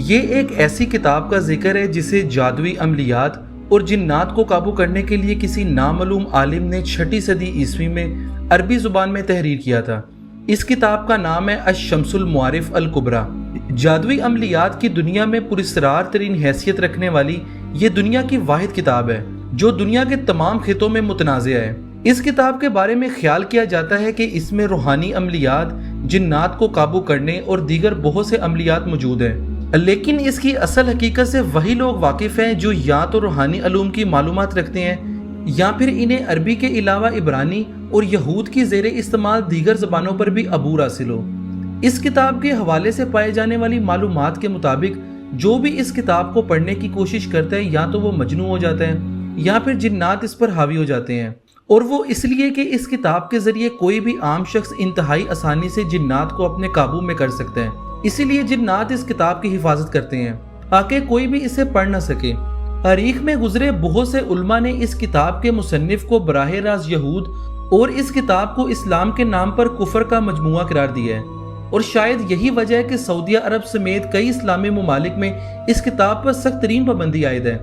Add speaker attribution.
Speaker 1: یہ ایک ایسی کتاب کا ذکر ہے جسے جادوئی عملیات اور جنات کو قابو کرنے کے لیے کسی نامعلوم عالم نے 6 صدی عیسوی میں عربی زبان میں تحریر کیا تھا۔ اس کتاب کا نام ہے الشمس المعارف الکبریٰ۔ جادوئی عملیات کی دنیا میں پراسرار ترین حیثیت رکھنے والی یہ دنیا کی واحد کتاب ہے جو دنیا کے تمام خطوں میں متنازع ہے۔ اس کتاب کے بارے میں خیال کیا جاتا ہے کہ اس میں روحانی عملیات، جنات کو قابو کرنے اور دیگر بہت سے عملیات موجود ہیں، لیکن اس کی اصل حقیقت سے وہی لوگ واقف ہیں جو یا تو روحانی علوم کی معلومات رکھتے ہیں یا پھر انہیں عربی کے علاوہ عبرانی اور یہود کی زیر استعمال دیگر زبانوں پر بھی عبور حاصل ہو۔ اس کتاب کے حوالے سے پائے جانے والی معلومات کے مطابق جو بھی اس کتاب کو پڑھنے کی کوشش کرتا ہے یا تو وہ مجنون ہو جاتا ہے یا پھر جنات اس پر حاوی ہو جاتے ہیں، اور وہ اس لیے کہ اس کتاب کے ذریعے کوئی بھی عام شخص انتہائی آسانی سے جنات کو اپنے قابو میں کر سکتا ہے۔ اسی لیے جنات اس کتاب کی حفاظت کرتے ہیں تاکہ کوئی بھی اسے پڑھ نہ سکے۔ تاریخ میں گزرے بہت سے علماء نے اس کتاب کے مصنف کو براہ راست یہود اور اس کتاب کو اسلام کے نام پر کفر کا مجموعہ قرار دیا ہے، اور شاید یہی وجہ ہے کہ سعودیہ عرب سمیت کئی اسلامی ممالک میں اس کتاب پر سخت ترین پابندی عائد ہے۔